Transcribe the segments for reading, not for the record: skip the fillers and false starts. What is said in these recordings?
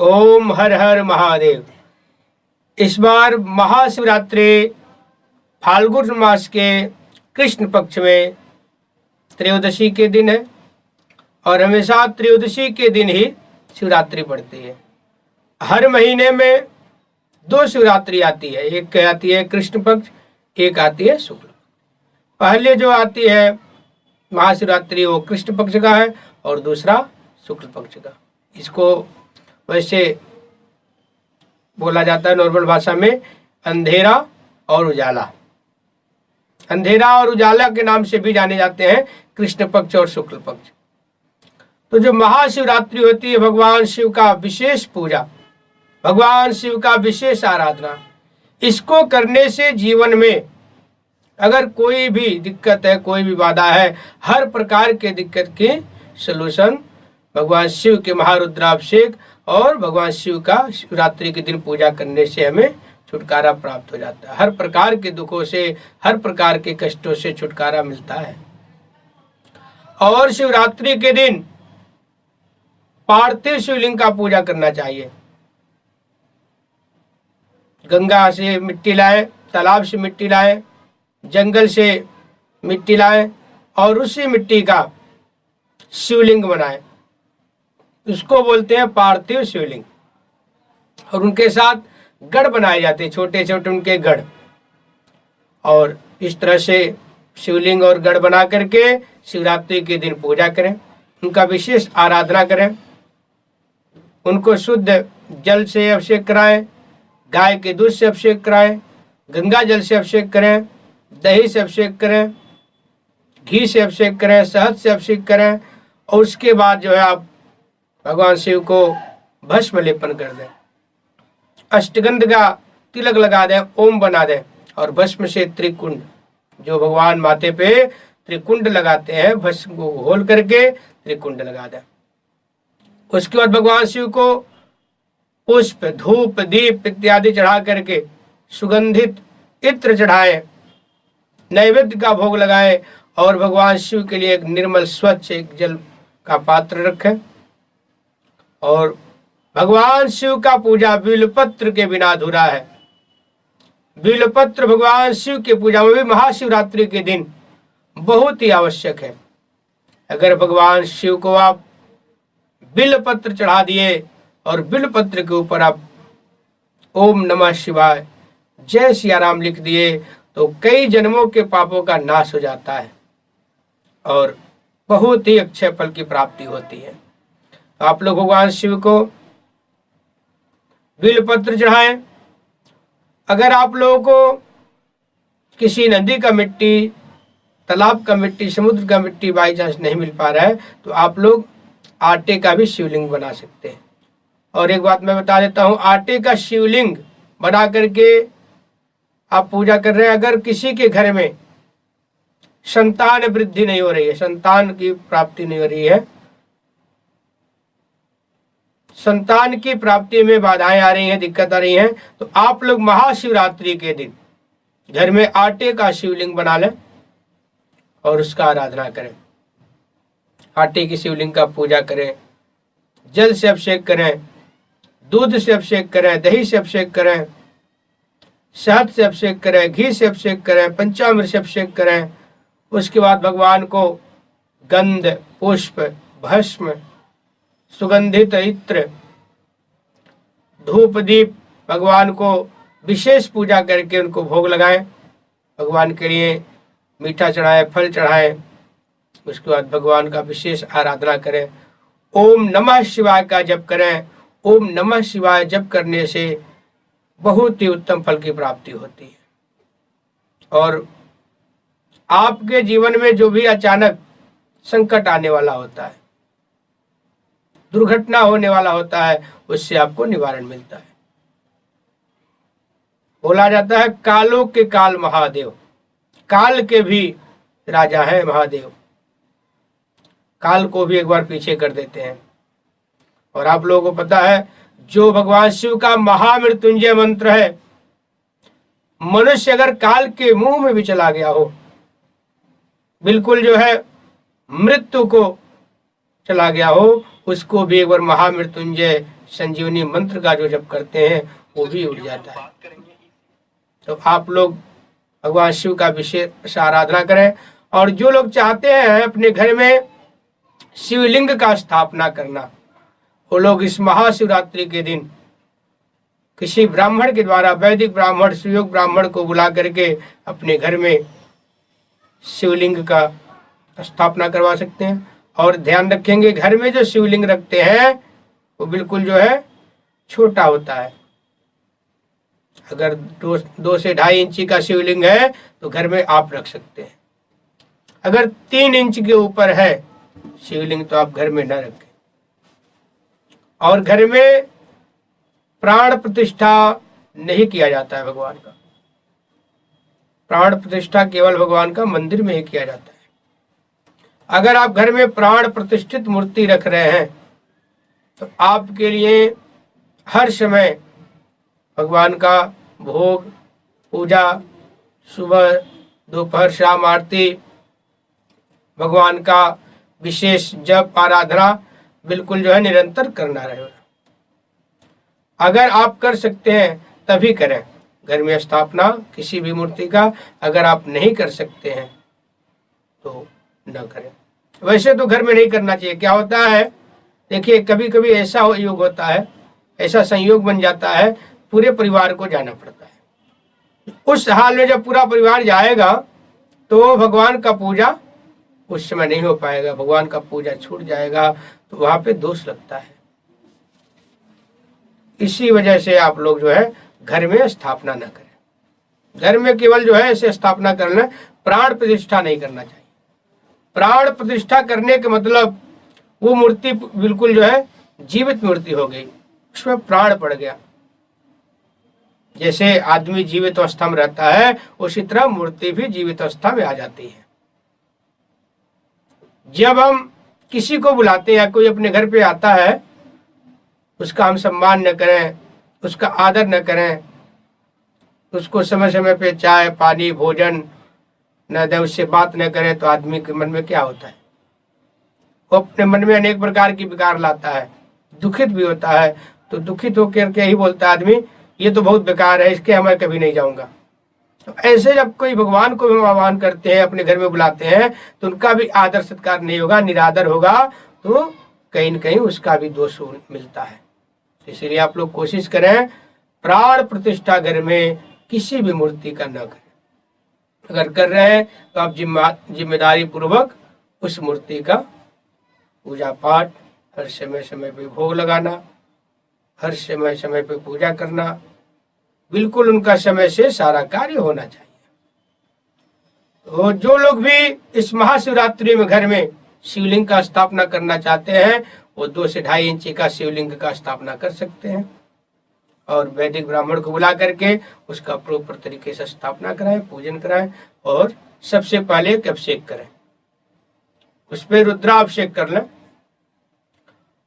ओम हर हर महादेव। इस बार महाशिवरात्रि फाल्गुन मास के कृष्ण पक्ष में त्रयोदशी के दिन है और हमेशा त्रयोदशी के दिन ही शिवरात्रि पड़ती है। हर महीने में दो शिवरात्रि आती है, एक आती है कृष्ण पक्ष, एक आती है शुक्ल। पहले जो आती है महाशिवरात्रि वो कृष्ण पक्ष का है और दूसरा शुक्ल पक्ष का। इसको वैसे बोला जाता है नॉर्मल भाषा में अंधेरा और उजाला। अंधेरा और उजाला के नाम से भी जाने जाते हैं कृष्ण पक्ष और शुक्ल पक्ष। तो जो महाशिवरात्रि होती है भगवान शिव का विशेष पूजा, भगवान शिव का विशेष आराधना। इसको करने से जीवन में अगर कोई भी दिक्कत है, कोई भी बाधा है, हर प्रकार के दिक्कत की सलूशन भगवान शिव के महारुद्राभिषेक और भगवान शिव का शिवरात्रि के दिन पूजा करने से हमें छुटकारा प्राप्त हो जाता है। हर प्रकार के दुखों से, हर प्रकार के कष्टों से छुटकारा मिलता है। और शिवरात्रि के दिन पार्थिव शिवलिंग का पूजा करना चाहिए। गंगा से मिट्टी लाए, तालाब से मिट्टी लाए, जंगल से मिट्टी लाए और उसी मिट्टी का शिवलिंग बनाए, उसको बोलते हैं पार्थिव शिवलिंग। और उनके साथ गढ़ बनाए जाते हैं, छोटे छोटे उनके गढ़। और इस तरह से शिवलिंग और गढ़ बना करके शिवरात्रि के दिन पूजा करें, उनका विशेष आराधना करें। उनको शुद्ध जल से अभिषेक कराएं, गाय के दूध से अभिषेक कराएं, गंगा जल से अभिषेक करें, दही से अभिषेक करें, घी से अभिषेक करें, शहद से अभिषेक करें। और उसके बाद जो है आप भगवान शिव को भस्म लेपन कर दें, अष्टगंध का तिलक लगा दें, ओम बना दें और भस्म से त्रिकुंड, जो भगवान माथे पे त्रिकुंड लगाते हैं, भस्म को घोल करके त्रिकुंड लगा दें। उसके बाद भगवान शिव को पुष्प, धूप, दीप इत्यादि चढ़ा करके सुगंधित इत्र चढ़ाएं, नैवेद्य का भोग लगाएं और भगवान शिव के लिए एक निर्मल स्वच्छ एक जल का पात्र रखें। और भगवान शिव का पूजा बिल्वपत्र के बिना अधूरा है। बिल्वपत्र भगवान शिव की पूजा में भी महाशिवरात्रि के दिन बहुत ही आवश्यक है। अगर भगवान शिव को आप बिल्वपत्र चढ़ा दिए और बिल्वपत्र के ऊपर आप ओम नमः शिवाय, जय सिया राम लिख दिए तो कई जन्मों के पापों का नाश हो जाता है और बहुत ही अक्षय फल की प्राप्ति होती है। तो आप लोग भगवान शिव को बिल्वपत्र चढ़ाएं। अगर आप लोगों को किसी नदी का मिट्टी, तालाब का मिट्टी, समुद्र का मिट्टी बाई चांस नहीं मिल पा रहा है तो आप लोग आटे का भी शिवलिंग बना सकते हैं। और एक बात मैं बता देता हूँ, आटे का शिवलिंग बना करके आप पूजा कर रहे हैं। अगर किसी के घर में संतान वृद्धि नहीं हो रही है, संतान की प्राप्ति नहीं हो रही है, संतान की प्राप्ति में बाधाएं आ रही हैं, दिक्कत आ रही हैं, तो आप लोग महाशिवरात्रि के दिन घर में आटे का शिवलिंग बना लें और उसका आराधना करें। आटे की शिवलिंग का पूजा करें, जल से अभिषेक करें, दूध से अभिषेक करें, दही से अभिषेक करें, शहद से अभिषेक करें, घी से अभिषेक करें, पंचामृत से अभिषेक करें। उसके बाद भगवान को गंध, पुष्प, भस्म, सुगंधित इत्र, धूप, दीप, भगवान को विशेष पूजा करके उनको भोग लगाएं। भगवान के लिए मीठा चढ़ाएं, फल चढ़ाएं। उसके बाद भगवान का विशेष आराधना करें, ओम नमः शिवाय का जप करें। ओम नमः शिवाय जप करने से बहुत ही उत्तम फल की प्राप्ति होती है। और आपके जीवन में जो भी अचानक संकट आने वाला होता है, दुर्घटना होने वाला होता है, उससे आपको निवारण मिलता है। बोला जाता है कालों के काल महादेव, काल के भी राजा है महादेव, काल को भी एक बार पीछे कर देते हैं। और आप लोगों को पता है जो भगवान शिव का महामृत्युंजय मंत्र है, मनुष्य अगर काल के मुंह में भी चला गया हो, बिल्कुल जो है मृत्यु को चला गया हो, उसको भी एक बार महामृत्युंजय संजीवनी मंत्र का जो जप करते हैं वो भी उड़ जाता है। तो आप लोग भगवान शिव का विशेष आराधना करें। और जो लोग चाहते हैं अपने घर में शिवलिंग का स्थापना करना, वो लोग इस महाशिवरात्रि के दिन किसी ब्राह्मण के द्वारा, वैदिक ब्राह्मण, सुयोग ब्राह्मण को बुला करके अपने घर में शिवलिंग का स्थापना करवा सकते हैं। और ध्यान रखेंगे, घर में जो शिवलिंग रखते हैं वो बिल्कुल जो है छोटा होता है। अगर 2 से 2.5 इंची का शिवलिंग है तो घर में आप रख सकते हैं। अगर 3 इंच के ऊपर है शिवलिंग तो आप घर में न रखें। और घर में प्राण प्रतिष्ठा नहीं किया जाता है भगवान का। प्राण प्रतिष्ठा केवल भगवान का मंदिर में ही किया जाता है। अगर आप घर में प्राण प्रतिष्ठित मूर्ति रख रहे हैं तो आपके लिए हर समय भगवान का भोग, पूजा, सुबह दोपहर शाम आरती, भगवान का विशेष जप आराधना बिल्कुल जो है निरंतर करना रहेगा। अगर आप कर सकते हैं तभी करें घर में स्थापना किसी भी मूर्ति का। अगर आप नहीं कर सकते हैं तो न करें। वैसे तो घर में नहीं करना चाहिए। क्या होता है, देखिए कभी कभी ऐसा योग होता है, ऐसा संयोग बन जाता है, पूरे परिवार को जाना पड़ता है। उस हाल में जब पूरा परिवार जाएगा तो भगवान का पूजा उस समय नहीं हो पाएगा, भगवान का पूजा छूट जाएगा, तो वहां पे दोष लगता है। इसी वजह से आप लोग जो है घर में स्थापना न करें। घर में केवल जो है ऐसे स्थापना करना, प्राण प्रतिष्ठा नहीं करना चाहिए। प्राण प्रतिष्ठा करने का मतलब वो मूर्ति बिल्कुल जो है जीवित मूर्ति हो गई, उसमें प्राण पड़ गया। जैसे आदमी जीवित अवस्था में रहता है उसी तरह मूर्ति भी जीवित अवस्था में आ जाती है। जब हम किसी को बुलाते हैं या कोई अपने घर पे आता है, उसका हम सम्मान न करें, उसका आदर न करें, उसको समय समय पे चाय पानी भोजन न दें, उससे बात न करें, तो आदमी के मन में क्या होता है, वो अपने मन में अनेक प्रकार की विकार लाता है, दुखित भी होता है। तो दुखित होकर के ही बोलता है आदमी, ये तो बहुत बेकार है, इसके मैं कभी नहीं जाऊंगा। तो ऐसे जब कोई भगवान को भी आह्वान करते हैं, अपने घर में बुलाते हैं, तो उनका भी आदर सत्कार नहीं होगा, निरादर होगा, तो कहीं न कहीं उसका भी दोष मिलता है। इसलिए आप लोग कोशिश करें प्राण प्रतिष्ठा घर में किसी भी मूर्ति का न करें। अगर कर रहे हैं तो आप जिम्मेदारी पूर्वक उस मूर्ति का पूजा पाठ, हर समय समय पे भोग लगाना, हर समय समय पे पूजा करना, बिल्कुल उनका समय से सारा कार्य होना चाहिए। तो जो लोग भी इस महाशिवरात्रि में घर में शिवलिंग का स्थापना करना चाहते हैं वो 2 से 2.5 इंची का शिवलिंग का स्थापना कर सकते हैं। और वैदिक ब्राह्मण को बुला करके उसका प्रॉपर तरीके से स्थापना कराएं, पूजन कराएं। और सबसे पहले एक अभिषेक करें, उस पर रुद्राभिषेक कर लें।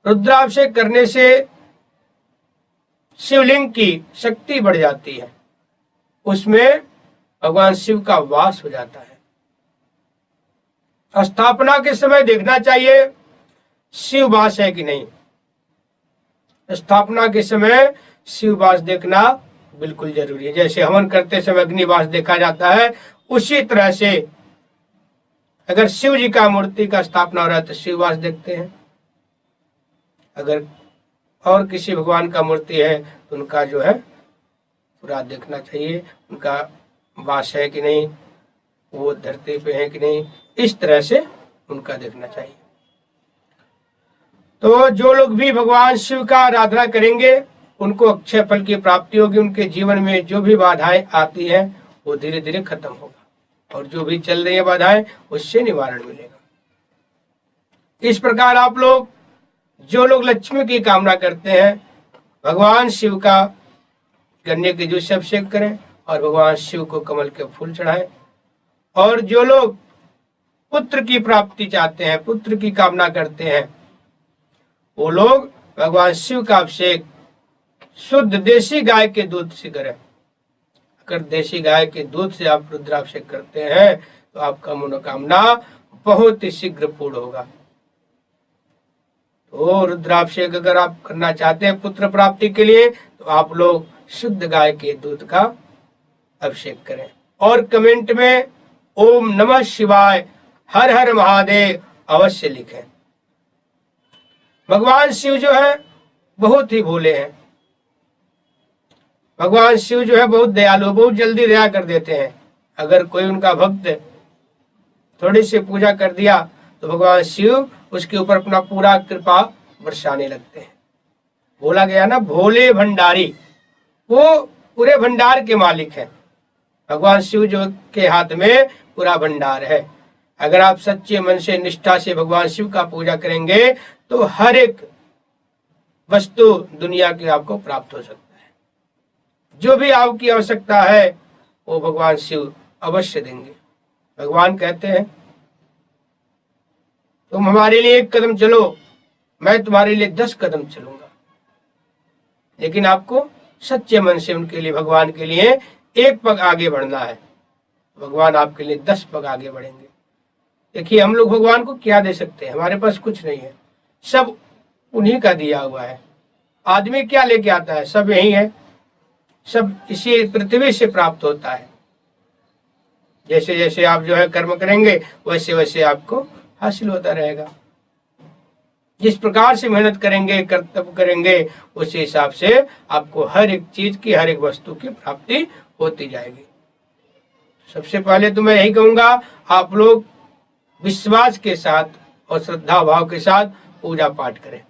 रुद्राभिषेक करने से शिवलिंग की शक्ति बढ़ जाती है, उसमें भगवान शिव का वास हो जाता है। स्थापना के समय देखना चाहिए शिव वास है कि नहीं। स्थापना के समय शिव वास देखना बिल्कुल जरूरी है। जैसे हवन करते समय अग्निवास देखा जाता है, उसी तरह से अगर शिव जी का मूर्ति का स्थापना हो रहा है तो शिव वास देखते हैं। अगर और किसी भगवान का मूर्ति है तो उनका जो है पूरा देखना चाहिए, उनका वास है कि नहीं, वो धरती पे है कि नहीं, इस तरह से उनका देखना चाहिए। तो जो लोग भी भगवान शिव का आराधना करेंगे उनको अक्षय फल की प्राप्ति होगी। उनके जीवन में जो भी बाधाएं आती हैं वो धीरे धीरे खत्म होगा, और जो भी चल रही है बाधाएं उससे निवारण मिलेगा। इस प्रकार आप लोग जो लोग लक्ष्मी की कामना करते हैं भगवान शिव का गन्ने के जूस से अभिषेक करें और भगवान शिव को कमल के फूल चढ़ाएं। और जो लोग पुत्र की प्राप्ति चाहते हैं, पुत्र की कामना करते हैं, वो लोग भगवान शिव का अभिषेक शुद्ध देसी गाय के दूध से करें। अगर देसी गाय के दूध से आप रुद्राभिषेक करते हैं तो आपका मनोकामना बहुत ही शीघ्र पूर्ण होगा। तो रुद्राभिषेक अगर आप करना चाहते हैं पुत्र प्राप्ति के लिए, तो आप लोग शुद्ध गाय के दूध का अभिषेक करें। और कमेंट में ओम नमः शिवाय, हर हर महादेव अवश्य लिखें। भगवान शिव जो है बहुत ही भोले हैं। भगवान शिव जो है बहुत दयालु, बहुत जल्दी दया कर देते हैं। अगर कोई उनका भक्त थोड़ी सी पूजा कर दिया तो भगवान शिव उसके ऊपर अपना पूरा कृपा बरसाने लगते हैं। बोला गया ना, भोले भंडारी, वो पूरे भंडार के मालिक हैं। भगवान शिव जो के हाथ में पूरा भंडार है। अगर आप सच्चे मन से निष्ठा से भगवान शिव का पूजा करेंगे तो हर एक वस्तु दुनिया की आपको प्राप्त हो सकता है। जो भी आपकी आवश्यकता है वो भगवान शिव अवश्य देंगे। भगवान कहते हैं तुम हमारे लिए 1 कदम चलो, मैं तुम्हारे लिए 10 कदम चलूंगा। लेकिन आपको सच्चे मन से उनके लिए, भगवान के लिए 1 पग आगे बढ़ना है। भगवान आपके लिए 10 पग आगे बढ़ेंगे। देखिए हम लोग भगवान को क्या दे सकते हैं, हमारे पास कुछ नहीं है, सब उन्हीं का दिया हुआ है। आदमी क्या लेके आता है, सब यही है, सब इसी पृथ्वी से प्राप्त होता है। जैसे जैसे आप जो है कर्म करेंगे वैसे वैसे आपको हासिल होता रहेगा। जिस प्रकार से मेहनत करेंगे, कर्तव्य करेंगे, उसी हिसाब से आपको हर एक चीज की, हर एक वस्तु की प्राप्ति होती जाएगी। सबसे पहले तो मैं यही कहूंगा, आप लोग विश्वास के साथ और श्रद्धा भाव के साथ पूजा पाठ करें।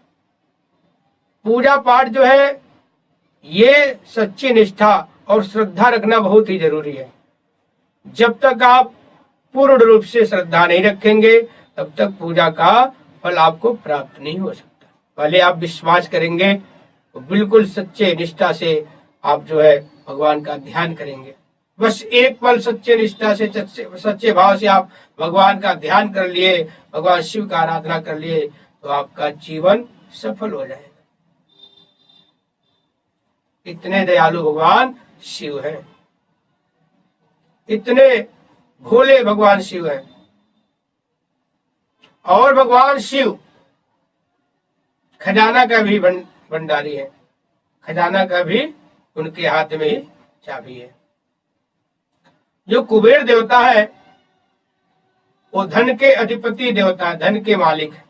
पूजा पाठ जो है ये सच्ची निष्ठा और श्रद्धा रखना बहुत ही जरूरी है। जब तक आप पूर्ण रूप से श्रद्धा नहीं रखेंगे तब तक पूजा का फल आपको प्राप्त नहीं हो सकता। पहले आप विश्वास करेंगे, तो बिल्कुल सच्चे निष्ठा से आप जो है भगवान का ध्यान करेंगे। बस एक पल सच्चे निष्ठा से, सच्चे भाव से आप भगवान का ध्यान कर लिए, भगवान शिव का आराधना कर लिए, तो आपका जीवन सफल हो जाएगा। इतने दयालु भगवान शिव हैं, इतने भोले भगवान शिव हैं। और भगवान शिव खजाना का भी भंडारी है, खजाना का भी उनके हाथ में ही चाबी है। जो कुबेर देवता है वो धन के अधिपति देवता है, धन के मालिक है।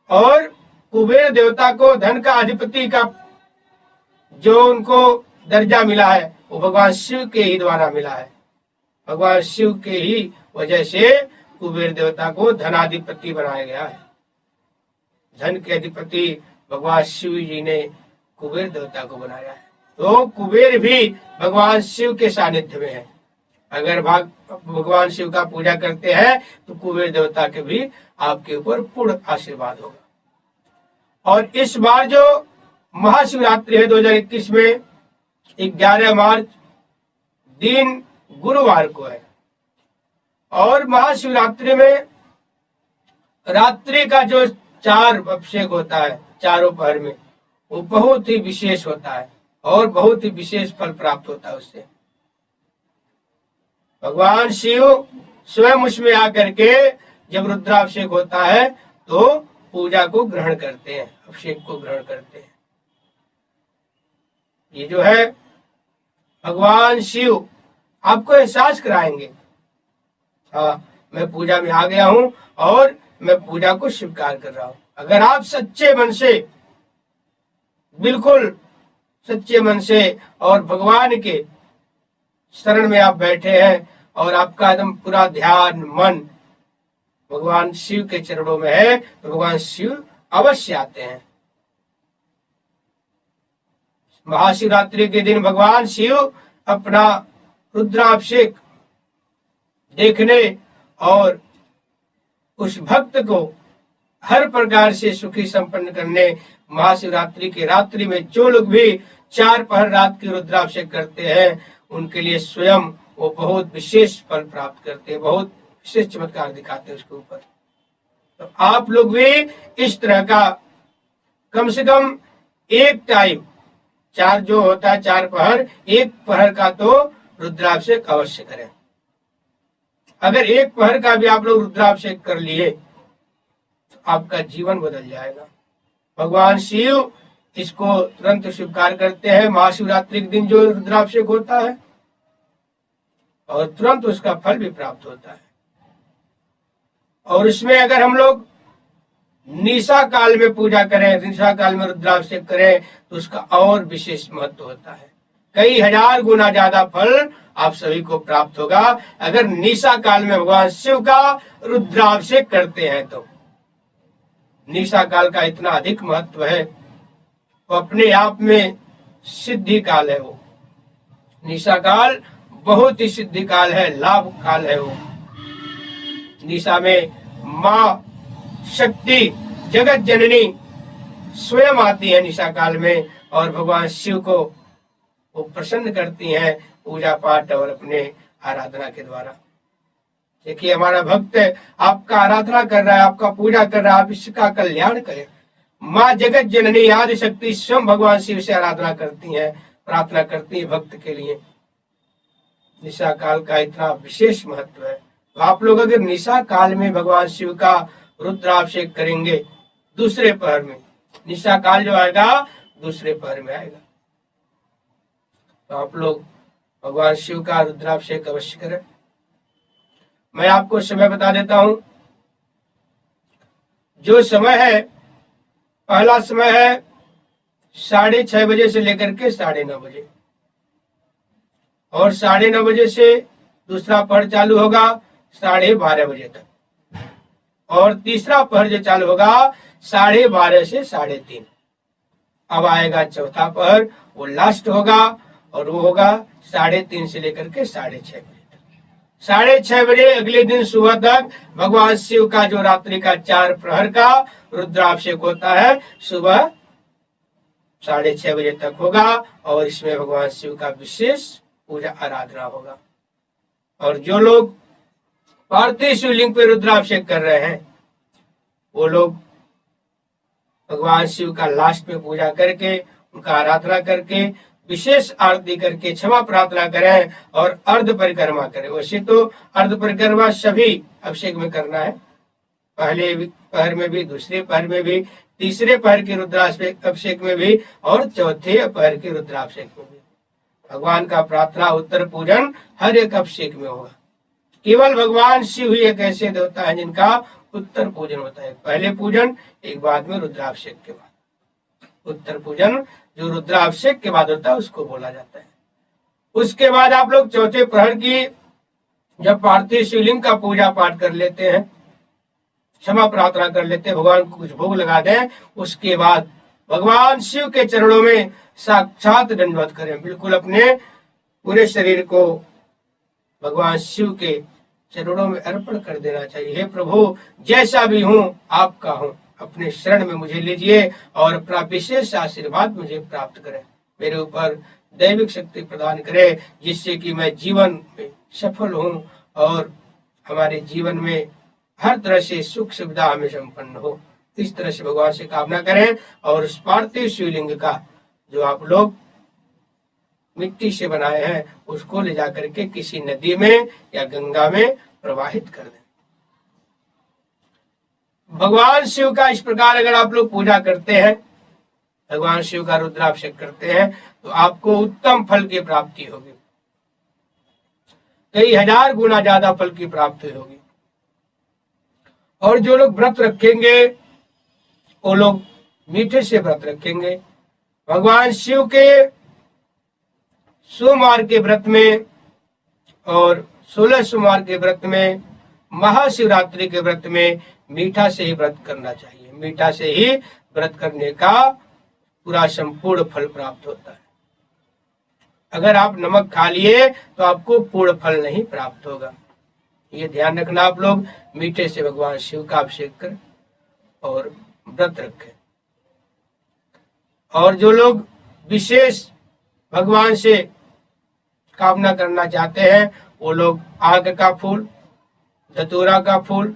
और कुबेर देवता को धन का अधिपति का जो उनको दर्जा मिला है वो भगवान शिव के ही द्वारा मिला है। भगवान शिव के ही वजह से कुबेर देवता को धनाधिपति बनाया गया है। धन के अधिपति भगवान शिव जी ने कुबेर देवता को बनाया है। तो कुबेर भी भगवान शिव के सानिध्य में है। अगर भगवान शिव का पूजा करते हैं तो कुबेर देवता के भी आपके ऊपर पूर्ण आशीर्वाद होगा। और इस बार जो महाशिवरात्रि है 2021 में 11 मार्च दिन गुरुवार को है। और महाशिवरात्रि में रात्रि का जो 4 अभिषेक होता है चारों पहर में, वो बहुत ही विशेष होता है और बहुत ही विशेष फल प्राप्त होता है उससे। भगवान शिव स्वयं उसमें आकर के जब रुद्राभिषेक होता है तो पूजा को ग्रहण करते हैं, अभिषेक को ग्रहण करते हैं। ये जो है भगवान शिव आपको एहसास कराएंगे, हाँ मैं पूजा में आ गया हूं और मैं पूजा को स्वीकार कर रहा हूं। अगर आप सच्चे मन से, बिल्कुल सच्चे मन से और भगवान के शरण में आप बैठे हैं और आपका एकदम पूरा ध्यान मन भगवान शिव के चरणों में है, तो भगवान शिव अवश्य आते हैं। महाशिवरात्रि के दिन भगवान शिव अपना रुद्राभिषेक देखने और उस भक्त को हर प्रकार से सुखी संपन्न करने महाशिवरात्रि की रात्रि में जो लोग भी 4 पहर रात की रुद्राभिषेक करते हैं उनके लिए स्वयं वो बहुत विशेष फल प्राप्त करते हैं, बहुत विशेष चमत्कार दिखाते हैं उसके ऊपर। तो आप लोग भी इस तरह का कम से कम एक टाइम 4 जो होता है 4 पहर, 1 पहर का तो रुद्राभिषेक अवश्य करें। अगर 1 पहर का भी आप लोग रुद्राभिषेक कर लिए तो आपका जीवन बदल जाएगा। भगवान शिव इसको तुरंत स्वीकार करते हैं। महाशिवरात्रि के दिन जो रुद्राभिषेक होता है और तुरंत उसका फल भी प्राप्त होता है। और इसमें अगर हम लोग निशा काल में पूजा करें, निशा काल में रुद्राभिषेक करें तो उसका और विशेष महत्व होता है। कई हजार गुना ज्यादा फल आप सभी को प्राप्त होगा अगर निशा काल में भगवान शिव का रुद्राभिषेक करते हैं तो। निशा काल का इतना अधिक महत्व है, वो अपने आप में सिद्धि काल है। वो निशा काल बहुत ही सिद्धि काल है, लाभ काल है। वो निशा में माँ शक्ति जगत जननी स्वयं आती है निशा काल में और भगवान शिव को वो प्रसन्न करती हैं पूजा पाठ और अपने आराधना के द्वारा। देखिए हमारा भक्त आपका आराधना कर रहा है, आपका पूजा कर रहा है, आप इसका कल्याण करें। माँ जगत जननी आदि शक्ति स्वयं भगवान शिव से आराधना करती हैं, प्रार्थना करती है भक्त के लिए। निशा काल का इतना विशेष महत्व है। तो आप लोग अगर निशा काल में भगवान शिव का रुद्राभिषेक करेंगे, दूसरे पहर में, निशा काल जो आएगा दूसरे पहर में आएगा, तो आप लोग भगवान शिव का रुद्राभिषेक अवश्य करें। मैं आपको समय बता देता हूं। जो समय है, पहला समय है 6:30 बजे से लेकर के 9:30 बजे, और 9:30 बजे से दूसरा पहर चालू होगा 12:30 बजे तक, और तीसरा पहर जो चालू होगा 12:30 से 3:30। अब आएगा चौथा पहर, वो लास्ट होगा और वो होगा 3:30 से लेकर के 6:30 बजे तक। 6:30 बजे अगले दिन सुबह तक भगवान शिव का जो रात्रि का 4 प्रहर का रुद्राभिषेक होता है, सुबह 6:30 बजे तक होगा और इसमें भगवान शिव का विशेष पूजा आराधना होगा। और जो लोग पार्थिव शिवलिंग पे रुद्राभिषेक कर रहे हैं वो लोग भगवान शिव का लास्ट में पूजा करके, उनका आराधना करके, विशेष आरती करके क्षमा प्रार्थना करें और अर्ध परिक्रमा करें। वैसे तो अर्ध परिक्रमा सभी अभिषेक में करना है, पहले पहर में भी, दूसरे पहर में भी, तीसरे पहर के रुद्राभिषेक में भी और चौथे पहर के रुद्राभिषेक में भी। भगवान का प्रार्थना उत्तर पूजन हर एक अभिषेक में होगा। केवल भगवान शिव ही एक ऐसे देवता है जिनका उत्तर पूजन होता है। पहले पूजन एक बाद में रुद्राभिषेक के बाद। उत्तर पूजन जो रुद्राभिषेक के बाद होता है उसको बोला जाता है। उसके बाद आप लोग चौथे प्रहर की जब पार्थिव शिवलिंग का पूजा पाठ कर लेते हैं, क्षमा प्रार्थना कर लेते हैं, भगवान को कुछ भोग लगा दें, उसके बाद भगवान शिव के चरणों में साक्षात दंडवत करें। बिल्कुल अपने पूरे शरीर को भगवान शिव के चरणों में अर्पण कर देना चाहिए। हे प्रभु, जैसा भी हूँ आपका हूँ, अपने शरण में मुझे लीजिए और अपना विशेष आशीर्वाद मुझे प्राप्त करें, मेरे ऊपर दैविक शक्ति प्रदान करे, जिससे कि मैं जीवन में सफल हूँ और हमारे जीवन में हर तरह से सुख सुविधा हमें संपन्न हो। इस तरह से भगवान से कामना करें और उस पार्थिव शिवलिंग का जो आप लोग मिट्टी से बनाए हैं उसको ले जाकर के किसी नदी में या गंगा में प्रवाहित कर दें। भगवान शिव का इस प्रकार अगर आप लोग पूजा करते हैं, भगवान शिव का रुद्राभिषेक करते हैं, तो आपको उत्तम फल की प्राप्ति होगी, कई हजार गुना ज्यादा फल की प्राप्ति होगी। और जो लोग व्रत रखेंगे वो लोग मीठे से व्रत रखेंगे। भगवान शिव के सोमवार के व्रत में और 16 सोमवार के व्रत में, महाशिवरात्रि के व्रत में मीठा से ही व्रत करना चाहिए। मीठा से ही व्रत करने का पूरा संपूर्ण फल प्राप्त होता है। अगर आप नमक खा लिए तो आपको पूर्ण फल नहीं प्राप्त होगा। ये ध्यान रखना आप लोग। मीठे से भगवान शिव का अभिषेक करें और व्रत रखें। और जो लोग विशेष भगवान से कामना करना चाहते हैं वो लोग आग का फूल, धतूरा का फूल,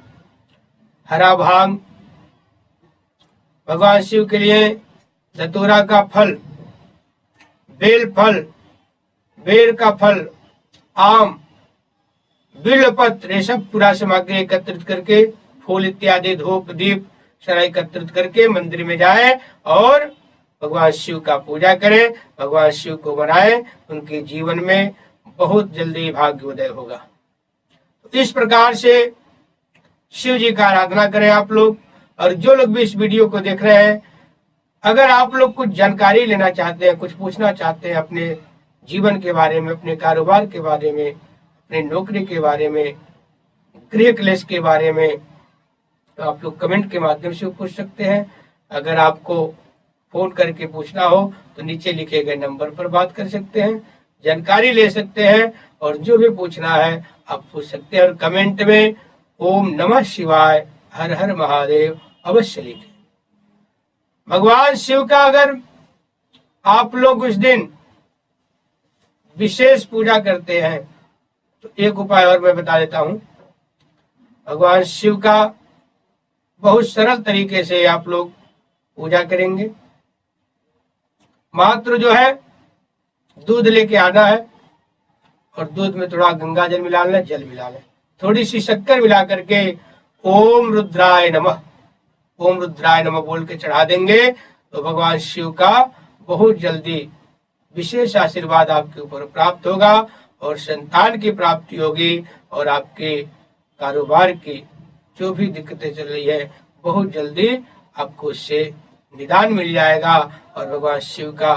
हरा भांग, भगवान शिव के लिए धतूरा का फल, बेल फल, बेर का फल, आम, बिल्वपत्र, ये सब पूरा सामग्री एकत्रित करके फूल इत्यादि, धूप, दीप सारा एकत्रित करके मंदिर में जाएं और भगवान शिव का पूजा करें, भगवान शिव को मनाएं, उनके जीवन में बहुत जल्दी भाग्योदय होगा। तो इस प्रकार से शिव जी का आराधना करें आप लोग। और जो लोग भी इस वीडियो को देख रहे हैं, अगर आप लोग कुछ जानकारी लेना चाहते हैं, कुछ पूछना चाहते हैं अपने जीवन के बारे में, अपने कारोबार के बारे में, अपने नौकरी के बारे में, गृह क्लेश के बारे में, तो आप लोग कमेंट के माध्यम से पूछ सकते हैं। अगर आपको फोन करके पूछना हो तो नीचे लिखे गए नंबर पर बात कर सकते हैं, जानकारी ले सकते हैं और जो भी पूछना है आप पूछ सकते हैं। और कमेंट में ओम नमः शिवाय, हर हर महादेव अवश्य लिखें। भगवान शिव का अगर आप लोग उस दिन विशेष पूजा करते हैं तो एक उपाय और मैं बता देता हूं। भगवान शिव का बहुत सरल तरीके से आप लोग पूजा करेंगे। मात्र जो है दूध लेके आना है और दूध में थोड़ा गंगा जल मिला लें, जल मिला लें, थोड़ी सी शक्कर मिला करके ओम रुद्राय नमः, ओम रुद्राय नमः बोल के चढ़ा देंगे तो भगवान शिव का बहुत जल्दी विशेष आशीर्वाद आपके ऊपर प्राप्त होगा और संतान की प्राप्ति होगी और आपके कारोबार की जो भी दिक्कतें चल रही है बहुत जल्दी आपको उससे निदान मिल जाएगा और भगवान शिव का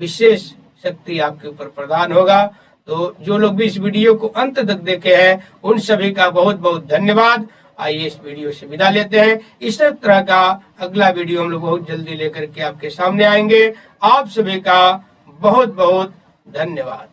विशेष शक्ति आपके ऊपर प्रदान होगा। तो जो लोग भी इस वीडियो को अंत तक देखे हैं उन सभी का बहुत बहुत धन्यवाद। आइए इस वीडियो से विदा लेते हैं। इस तरह का अगला वीडियो हम लोग बहुत जल्दी लेकर के आपके सामने आएंगे। आप सभी का बहुत बहुत धन्यवाद।